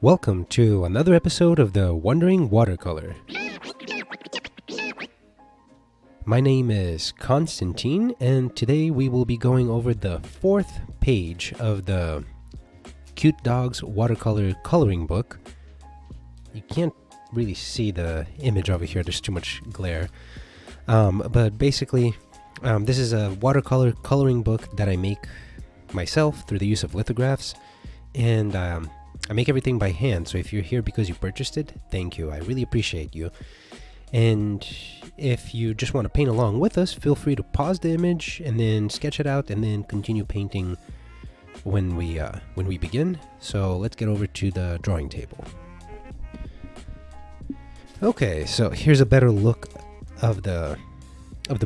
Welcome to another episode of the Wandering Watercolor. My name is Constantine, and today we will be going over the fourth page of the Cute Dogs Watercolor coloring book. You can't really see the image over here, there's too much glare. But basically, this is a watercolor coloring book that I make myself through the use of lithographs, and I make everything by hand, so if you're here because you purchased it, thank you. I really appreciate you. And if you just want to paint along with us, feel free to pause the image and then sketch it out and then continue painting when we begin. So let's get over to the drawing table. Okay, so here's a better look of the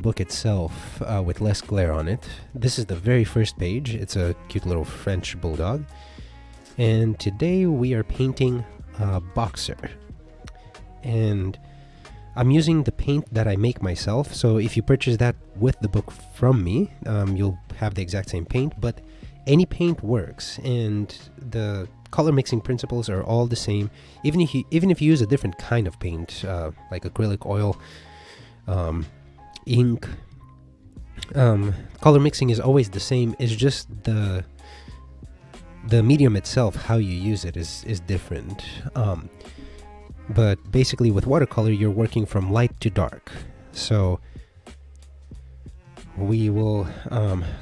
book itself with less glare on it. This is the very first page. It's a cute little French bulldog. And today we are painting a boxer. And I'm using the paint that I make myself. So if you purchase that with the book from me, you'll have the exact same paint, but any paint works. And the color mixing principles are all the same. Even if you use a different kind of paint, like acrylic oil, ink, color mixing is always the same. It's just the medium itself, how you use it is different. But basically with watercolor, you're working from light to dark. So we will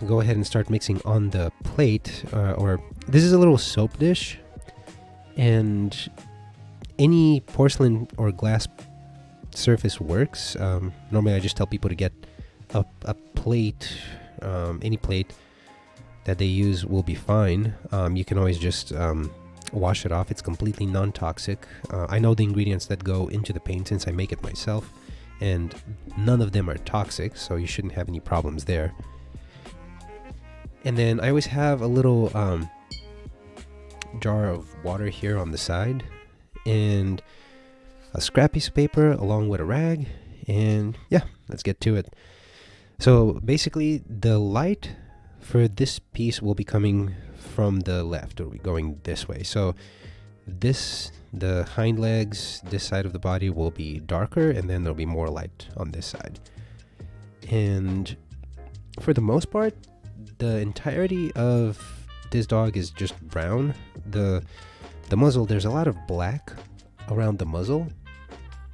go ahead and start mixing on the plate, or this is a little soap dish, and any porcelain or glass surface works. Normally I just tell people to get a plate, any plate that they use will be fine. You can always just wash it off. It's completely non-toxic. I know the ingredients that go into the paint since I make it myself, and none of them are toxic, so you shouldn't have any problems there. And then I always have a little jar of water here on the side, and a scrap piece of paper along with a rag, and yeah, let's get to it. So basically the light for this piece will be coming from the left, or going this way. So the hind legs, this side of the body will be darker, and then there'll be more light on this side. And for the most part, the entirety of this dog is just brown. The muzzle, there's a lot of black around the muzzle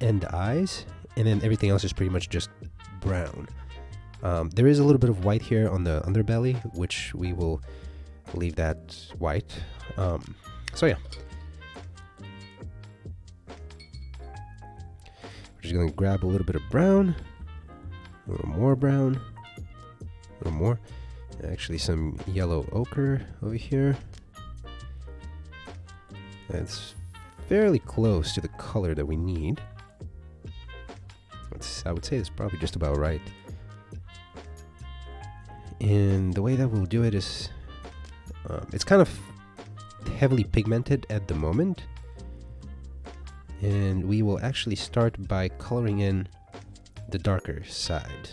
and the eyes, and then everything else is pretty much just brown. There is a little bit of white here on the underbelly, which we will leave that white. So yeah. We're just going to grab a little bit of brown, a little more brown, a little more. Actually some yellow ochre over here. That's fairly close to the color that we need. I would say it's probably just about right. And the way that we'll do it is, it's kind of heavily pigmented at the moment, and we will actually start by coloring in the darker side.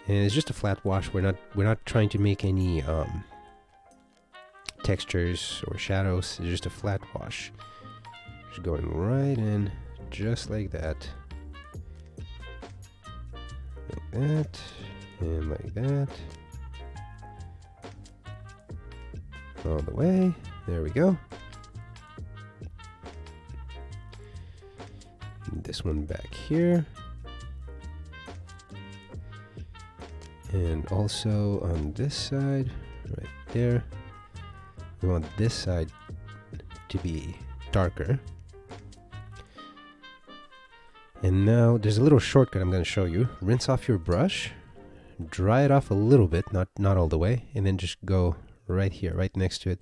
And it's just a flat wash. We're not trying to make any textures or shadows. It's just a flat wash. Just going right in, just like that, like that. And like that. All the way. There we go. And this one back here. And also on this side, right there. We want this side to be darker. And now there's a little shortcut I'm going to show you. Rinse off your brush. Dry it off a little bit, not all the way, and then just go right here, right next to it,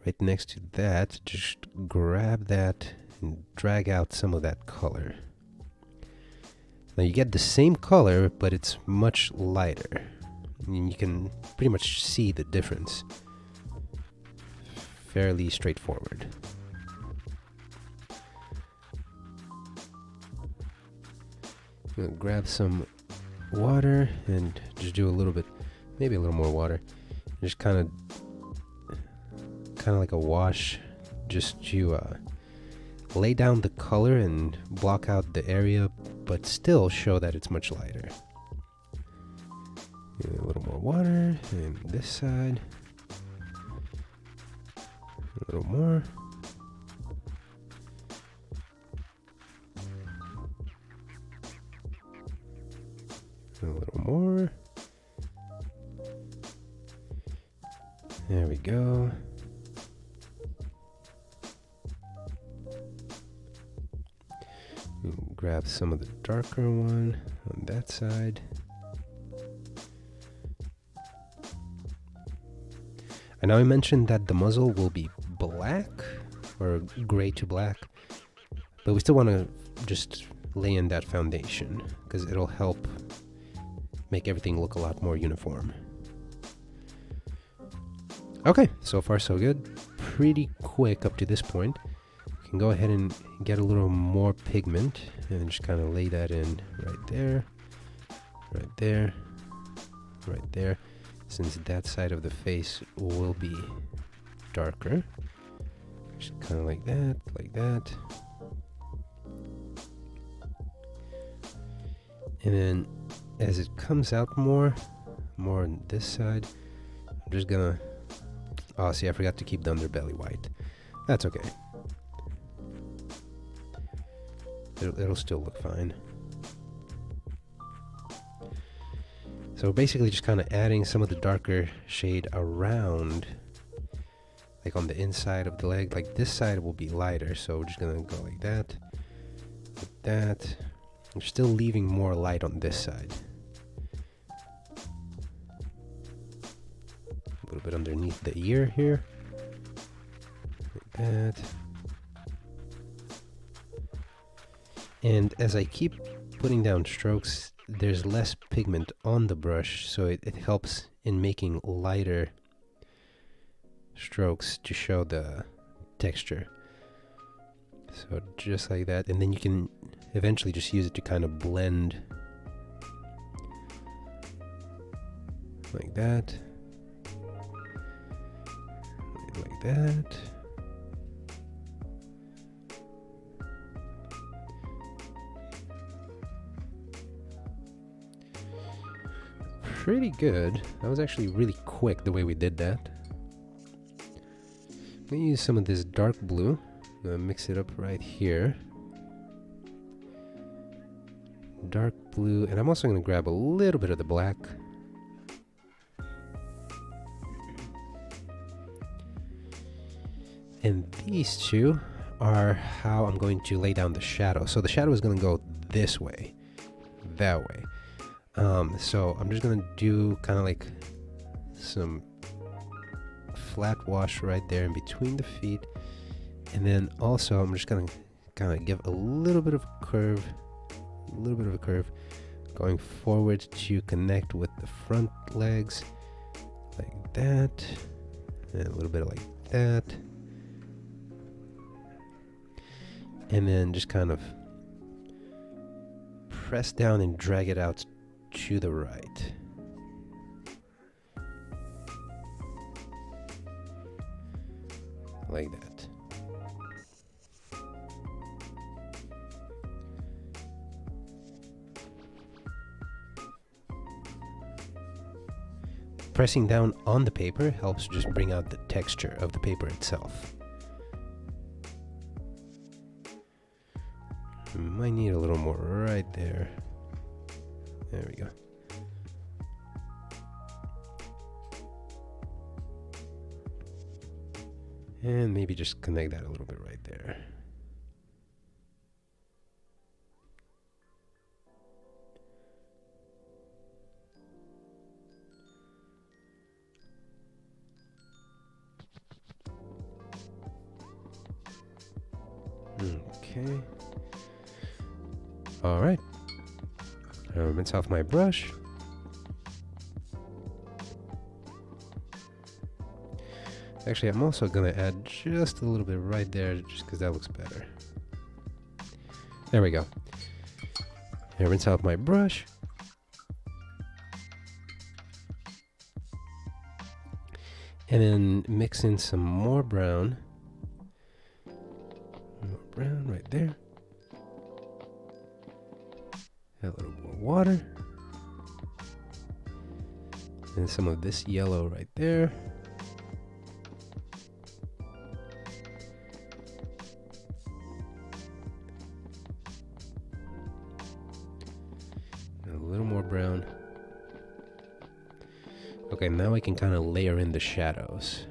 right next to that. Just grab that and drag out some of that color. Now you get the same color, but it's much lighter. And you can pretty much see the difference. Fairly straightforward. I'm gonna grab some water and just do a little bit, maybe a little more water, just kind of like a wash just to lay down the color and block out the area, but still show that it's much lighter. A little more water, and this side. A little more. A little more. There we go. Grab some of the darker one on that side. I know I mentioned that the muzzle will be black or gray to black, but we still want to just lay in that foundation because it'll help make everything look a lot more uniform. Okay, so far so good. Pretty quick up to this point. We can go ahead and get a little more pigment and just kind of lay that in right there, right there, right there. Since that side of the face will be darker. Just kind of like that, like that. And then as it comes out more on this side, I'm just gonna, oh, see, I forgot to keep the underbelly white. That's okay. It'll still look fine. So basically just kind of adding some of the darker shade around, like on the inside of the leg. Like this side will be lighter, so we're just gonna go like that, like that. I'm still leaving more light on this side. A little bit underneath the ear here, like that. And as I keep putting down strokes, there's less pigment on the brush, so it helps in making lighter strokes to show the texture. So just like that, and then you can eventually just use it to kind of blend like that, like that. Pretty good. That was actually really quick the way we did that. I'm gonna use some of this dark blue. I'm gonna mix it up right here. Dark blue, and I'm also gonna grab a little bit of the black. And these two are how I'm going to lay down the shadow. So the shadow is gonna go this way, that way. So I'm just gonna do kind of like some flat wash right there in between the feet, and then also I'm just gonna kind of give a little bit of a curve, going forward to connect with the front legs, like that, and a little bit like that, and then just kind of press down and drag it out to the right. Like that. Pressing down on the paper helps just bring out the texture of the paper itself. Might need a little more right there. There we go. And maybe just connect that a little bit right there. Okay. All right. Rinse off my brush. Actually, I'm also gonna add just a little bit right there, just because that looks better. There we go. Now rinse out my brush. And then mix in some more brown. More brown right there. A little more water. And some of this yellow right there. And a little more brown. Okay, now I can kind of layer in the shadows.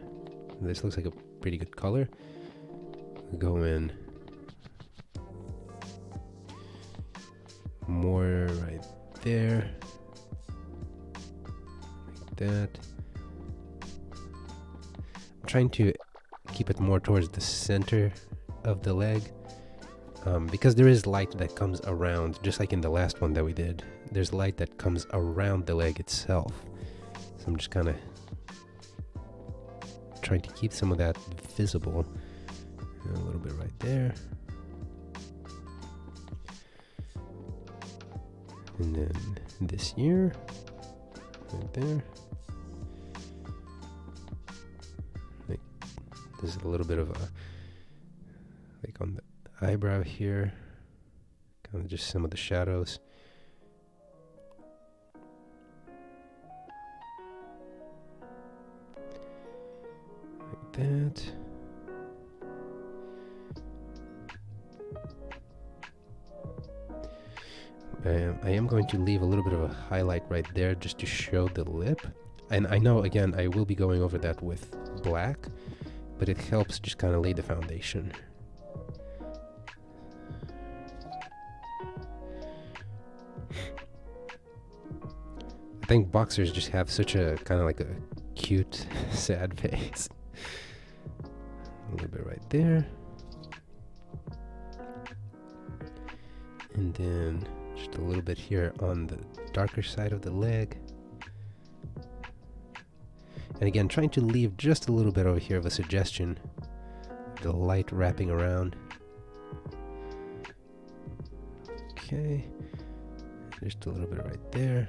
This looks like a pretty good color. Go in more right there, like that. I'm trying to keep it more towards the center of the leg, because there is light that comes around, just like in the last one that we did. There's light that comes around the leg itself. So I'm just kind of trying to keep some of that visible. And a little bit right there. And then this here, right there. Like, there's a little bit of a, like on the eyebrow here, kind of just some of the shadows. Like that. I am going to leave a little bit of a highlight right there just to show the lip. And I know, again, I will be going over that with black, but it helps just kind of lay the foundation. I think boxers just have such a kind of like a cute, sad face. A little bit right there. And then just a little bit here on the darker side of the leg. And again, trying to leave just a little bit over here of a suggestion. The light wrapping around. Okay. Just a little bit right there.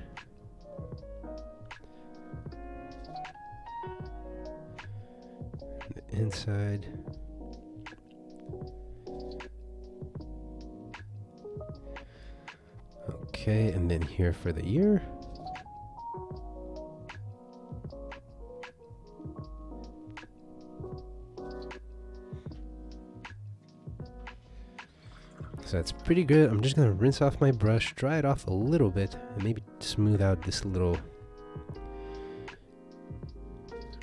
The inside. Okay, and then here for the ear. So that's pretty good. I'm just gonna rinse off my brush, dry it off a little bit, and maybe smooth out this little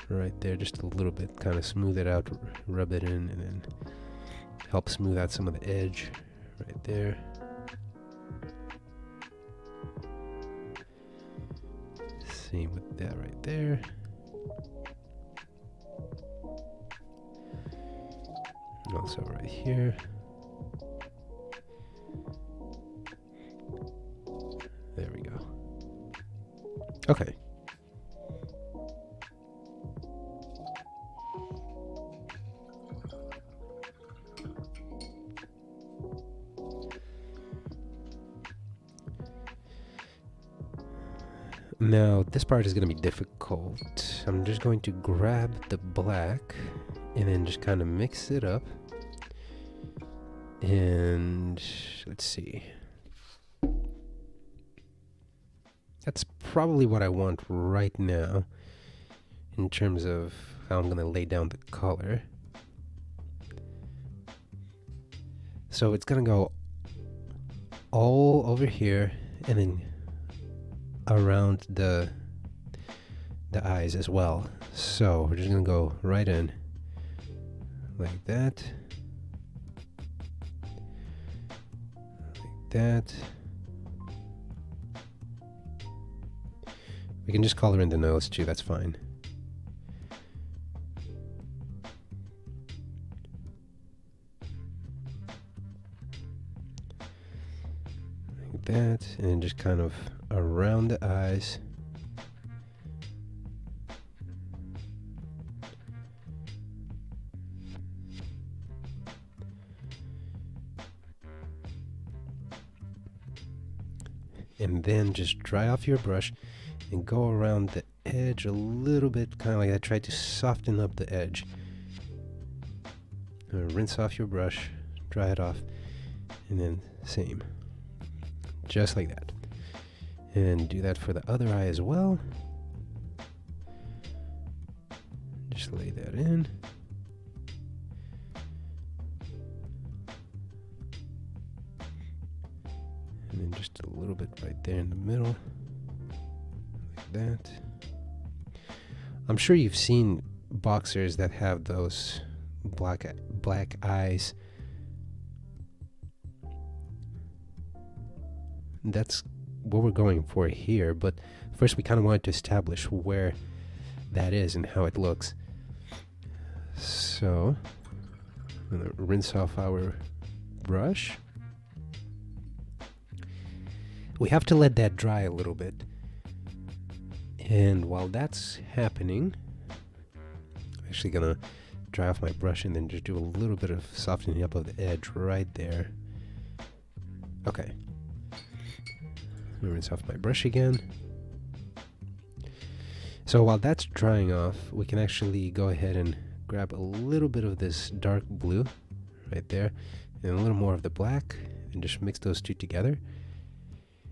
right there, just a little bit, kind of smooth it out, rub it in, and then help smooth out some of the edge right there. Same with that right there. And also right here. There we go. Okay. Now, this part is going to be difficult. I'm just going to grab the black and then just kind of mix it up. And let's see. That's probably what I want right now in terms of how I'm going to lay down the color. So it's going to go all over here and then around the eyes as well. So we're just gonna go right in like that, like that. We can just color in the nose too, that's fine. Like that, and then just kind of around the eyes. And then just dry off your brush and go around the edge a little bit, kind of like that. Try to soften up the edge. Rinse off your brush, dry it off, and then same, just like that. And do that for the other eye as well. Just lay that in. And then just a little bit right there in the middle, like that. I'm sure you've seen boxers that have those black eyes. That's what we're going for here, but first we kind of wanted to establish where that is and how it looks. So I'm gonna rinse off our brush. We have to let that dry a little bit, and while that's happening, I'm actually gonna dry off my brush and then just do a little bit of softening up of the edge right there. Okay, rinse off my brush again. So while that's drying off, we can actually go ahead and grab a little bit of this dark blue right there and a little more of the black and just mix those two together.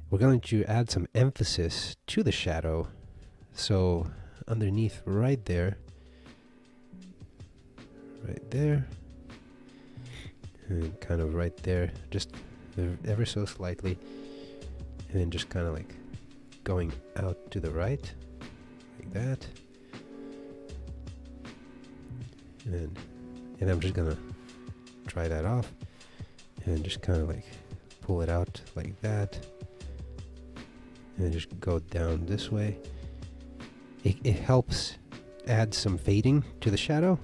We're going to add some emphasis to the shadow. So underneath right there, and kind of right there, just ever so slightly, and then just kind of like going out to the right, like that. And I'm just gonna dry that off, and just kind of like pull it out like that, and then just go down this way. It helps add some fading to the shadow.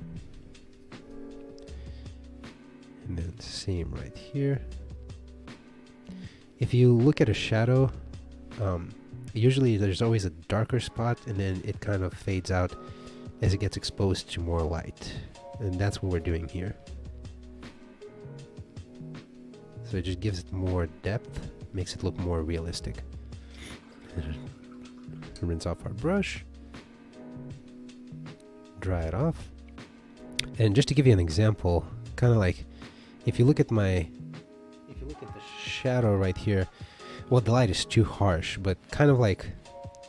And then same right here. If you look at a shadow, usually there's always a darker spot, and then it kind of fades out as it gets exposed to more light. And that's what we're doing here. So it just gives it more depth, makes it look more realistic. Rinse off our brush, dry it off. And just to give you an example, kind of like if you look at the shadow right here, well, the light is too harsh, but kind of like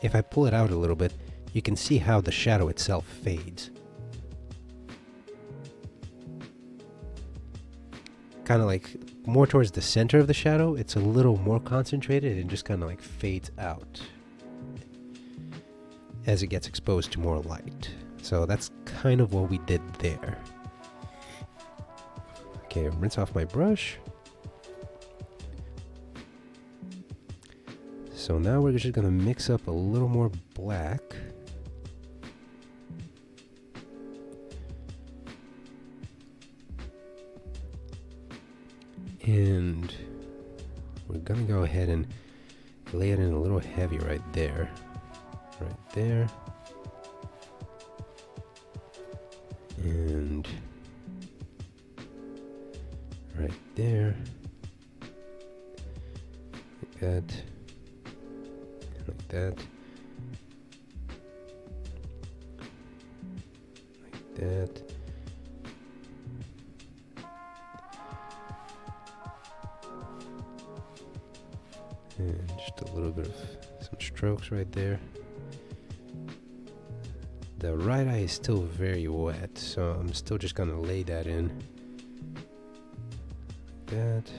if I pull it out a little bit, you can see how the shadow itself fades. Kind of like more towards the center of the shadow, it's a little more concentrated and just kind of like fades out as it gets exposed to more light. So that's kind of what we did there. Okay, rinse off my brush. So now we're just gonna mix up a little more black. And we're gonna go ahead and lay it in a little heavy right there. Right there. And right there. Like that. Like that. Like that. And just a little bit of some strokes right there. The right eye is still very wet, so I'm still just gonna lay that in. Like that.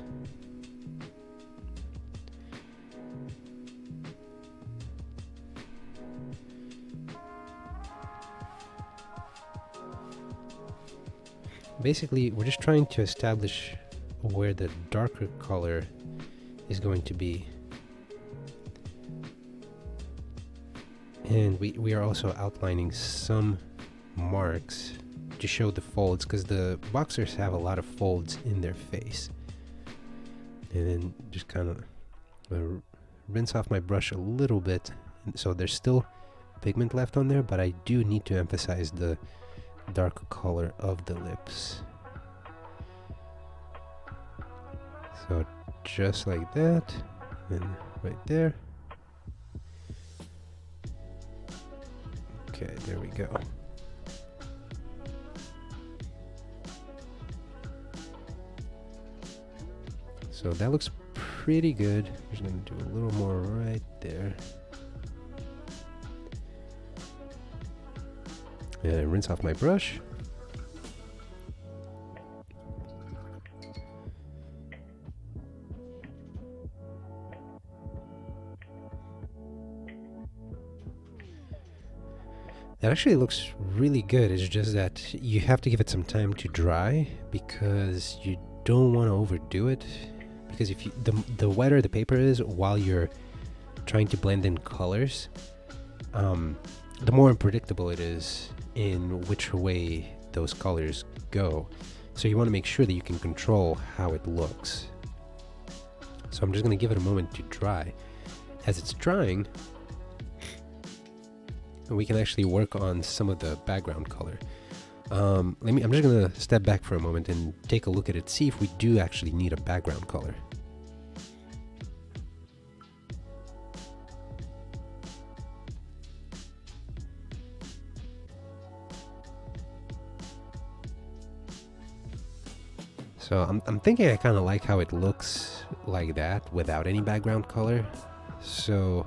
Basically, we're just trying to establish where the darker color is going to be. And we are also outlining some marks to show the folds, because the boxers have a lot of folds in their face. And then just kind of rinse off my brush a little bit, so there's still pigment left on there, but I do need to emphasize the darker color of the lips. So just like that, and right there. Okay, there we go. So that looks pretty good. I'm just going to do a little more right there. And rinse off my brush. That actually looks really good. It's just that you have to give it some time to dry because you don't want to overdo it. Because if you, the wetter the paper is while you're trying to blend in colors, the more unpredictable it is in which way those colors go. So you want to make sure that you can control how it looks. So I'm just going to give it a moment to dry. As it's drying, we can actually work on some of the background color. I'm just going to step back for a moment and take a look at it, see if we do actually need a background color. So I'm thinking I kind of like how it looks like that without any background color. So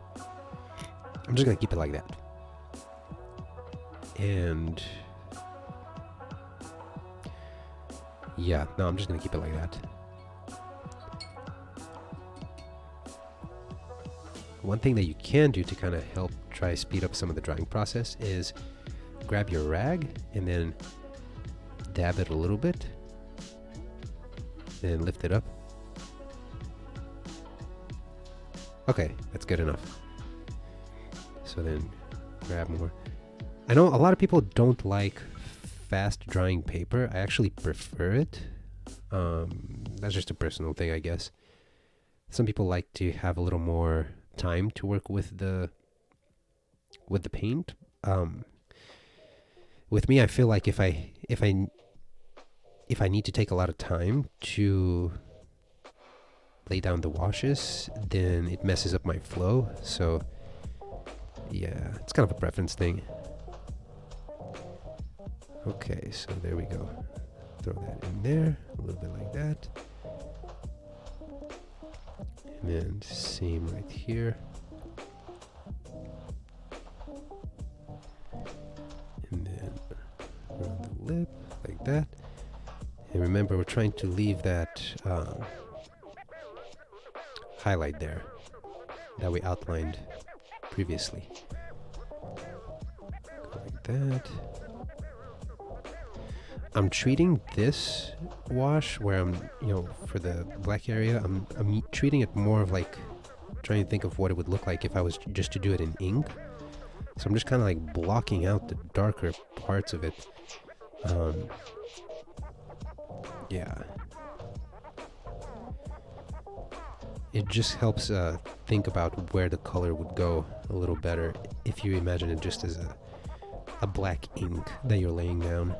I'm just going to keep it like that. And yeah, no, I'm just going to keep it like that. One thing that you can do to kind of help try speed up some of the drying process is grab your rag and then dab it a little bit. And lift it up. Okay, that's good enough. So then grab more. I know a lot of people don't like fast drying paper. I actually prefer it. That's just a personal thing, I guess. Some people like to have a little more time to work with the paint. With me, I feel like if I need to take a lot of time to lay down the washes, then it messes up my flow. So yeah, it's kind of a preference thing. Okay, so there we go. Throw that in there, a little bit like that. And then same right here. And then around the lip, like that. And remember, we're trying to leave that highlight there that we outlined previously. Go like that. I'm treating this wash where I'm, for the black area, I'm treating it more of like trying to think of what it would look like if I was just to do it in ink. So I'm just kind of like blocking out the darker parts of it. Yeah. It just helps think about where the color would go a little better if you imagine it just as a black ink that you're laying down.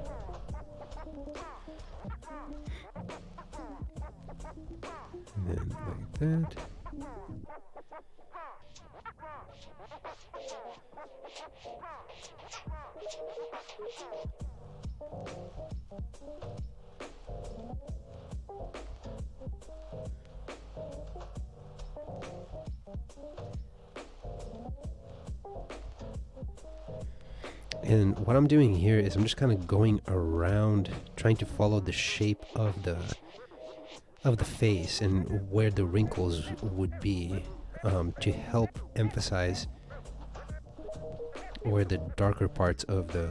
And then like that. And what I'm doing here is I'm just kind of going around, trying to follow the shape of the face and where the wrinkles would be, to help emphasize where the darker parts of the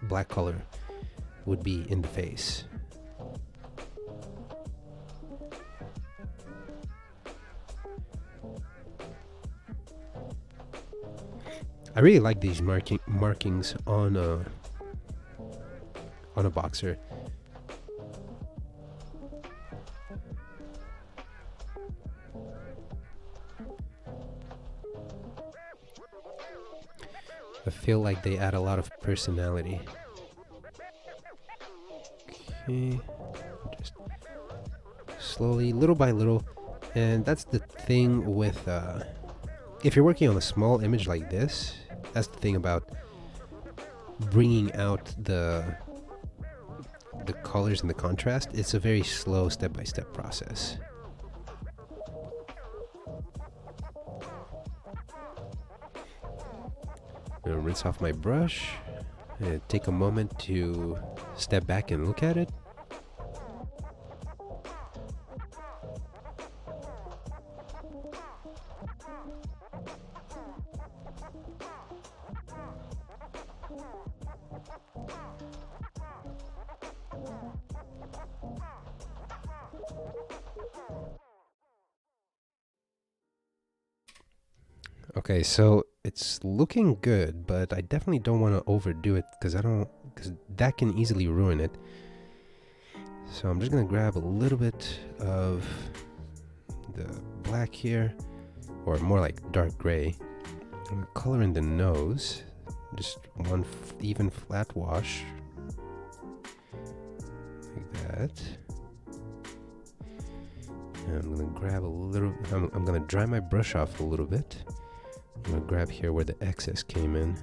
black color would be in the face. I really like these markings on a boxer. I feel like they add a lot of personality. Okay, just slowly, little by little, and that's the thing with if you're working on a small image like this, that's the thing about bringing out the colors and the contrast. It's a very slow step-by-step process. I'm gonna rinse off my brush and take a moment to step back and look at it. Okay, so it's looking good, but I definitely don't want to overdo it because that can easily ruin it. So I'm just gonna grab a little bit of the black here, or more like dark gray. I'm gonna color in the nose, just one even flat wash, like that. And I'm gonna grab a little. I'm gonna dry my brush off a little bit. I'm gonna grab here where the excess came in,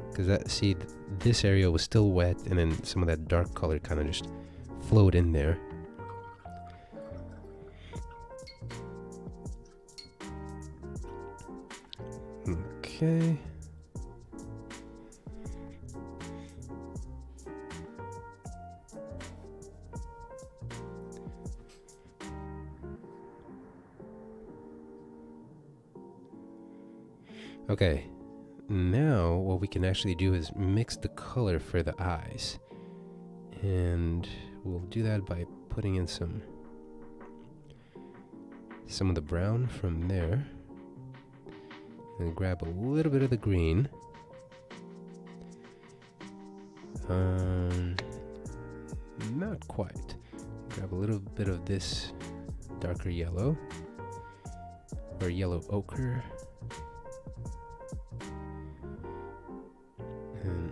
because this area was still wet, and then some of that dark color kind of just flowed in there. Okay. Okay, now what we can actually do is mix the color for the eyes. And we'll do that by putting in some of the brown from there. And grab a little bit of the green. Not quite. Grab a little bit of this darker yellow, or yellow ochre. And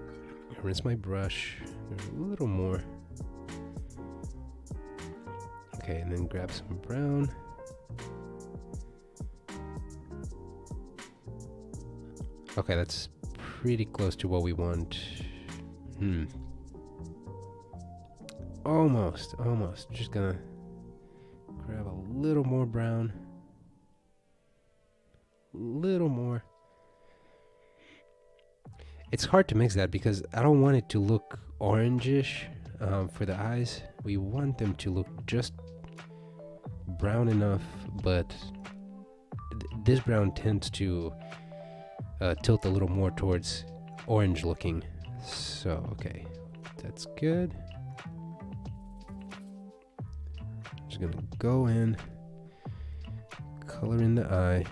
rinse my brush. There's a little more. Okay, and then grab some brown. Okay, that's pretty close to what we want. Almost. Just gonna grab a little more brown. Little more. It's hard to mix that because I don't want it to look orangish for the eyes. We want them to look just brown enough, but this brown tends to tilt a little more towards orange looking. So, okay, that's good. Just gonna go in, color in the eye.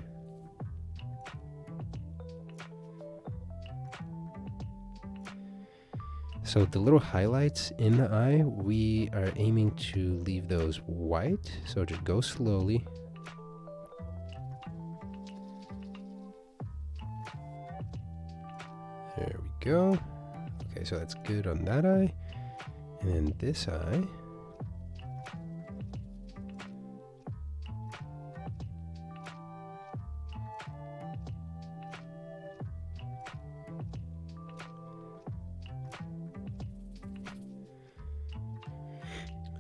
So the little highlights in the eye, we are aiming to leave those white. So just go slowly. There we go. Okay, so that's good on that eye. And then this eye.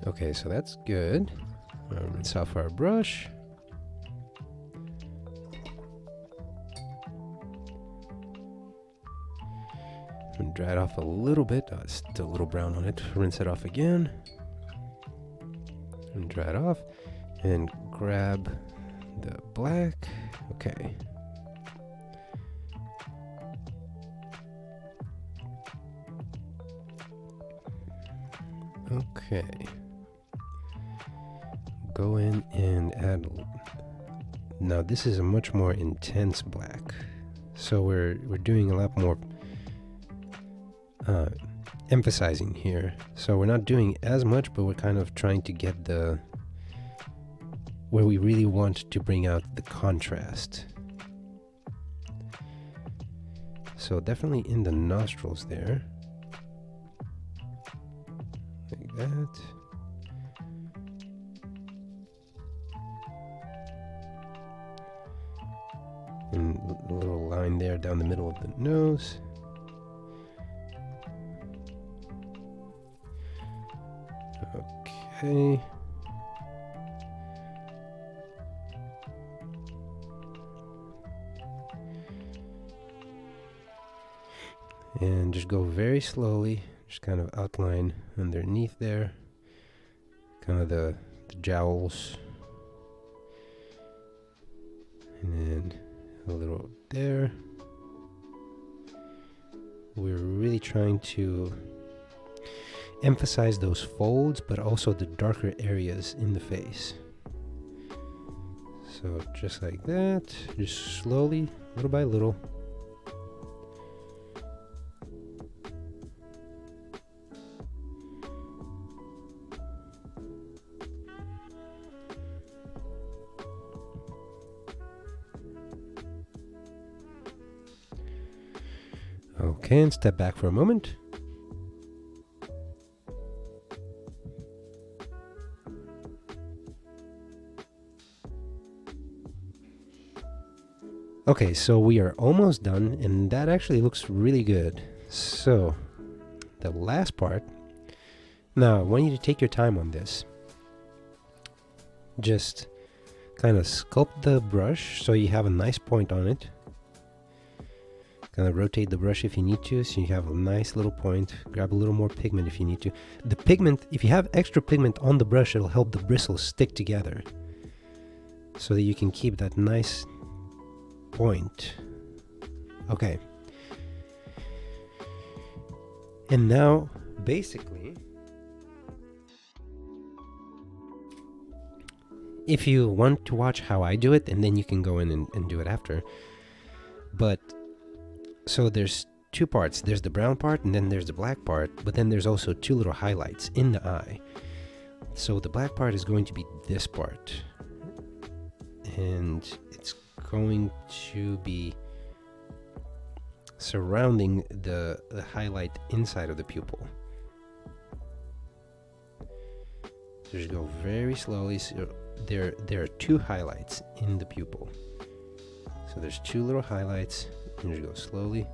Okay, so that's good. Rinse off our brush. And dry it off a little bit. Oh, it's still a little brown on it. Rinse it off again. And dry it off. And grab the black. Okay. Okay. Go in and add. Now this is a much more intense black, so we're doing a lot more emphasizing here. So we're not doing as much, but we're kind of trying to get where we really want to bring out the contrast. So definitely in the nostrils there, like that. And a little line there down the middle of the nose. Okay. And just go very slowly, just kind of outline underneath there, kind of the jowls. And then a little there. We're really trying to emphasize those folds, but also the darker areas in the face. So just like that, just slowly, little by little. Okay, and step back for a moment. Okay, so we are almost done, and that actually looks really good. So, the last part. Now, I want you to take your time on this. Just kind of sculpt the brush so you have a nice point on it. Kind of rotate the brush if you need to, so you have a nice little point. Grab a little more pigment if you need to. The pigment, if you have extra pigment on the brush, it'll help the bristles stick together, so that you can keep that nice point. Okay. And now, basically, if you want to watch how I do it, and then you can go in and do it after. But so there's two parts. There's the brown part and then there's the black part, but then there's also two little highlights in the eye. So the black part is going to be this part, and it's going to be surrounding the highlight inside of the pupil. Just go very slowly. So there are two highlights in the pupil. So there's two little highlights, and just go slowly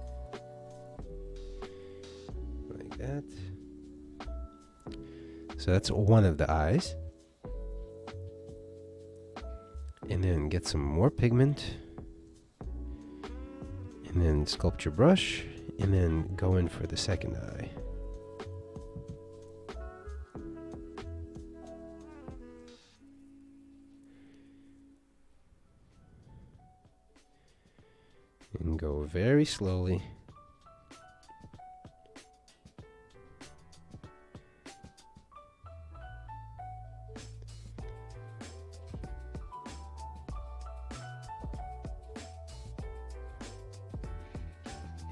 like that. So that's one of the eyes. And then get some more pigment, and then sculpt your brush, and then go in for the second eye. And go very slowly.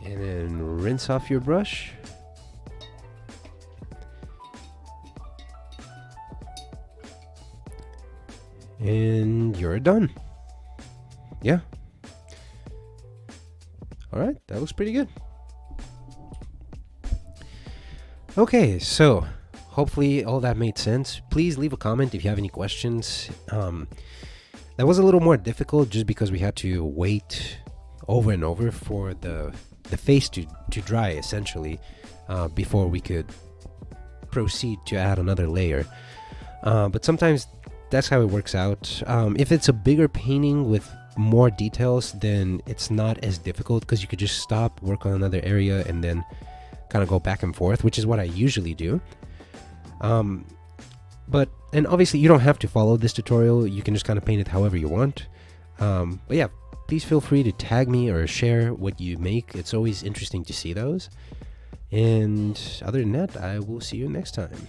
And then rinse off your brush. And you're done. Yeah. Alright, that looks pretty good. Okay, so hopefully all that made sense. Please leave a comment if you have any questions. That was a little more difficult just because we had to wait over and over for the face to dry, essentially, before we could proceed to add another layer. But sometimes that's how it works out. If it's a bigger painting with more details, then it's not as difficult because you could just stop, work on another area, and then kind of go back and forth, which is what I usually do. And obviously you don't have to follow this tutorial. You can just kind of paint it however you want. But yeah, please feel free to tag me or share what you make. It's always interesting to see those. And other than that, I will see you next time.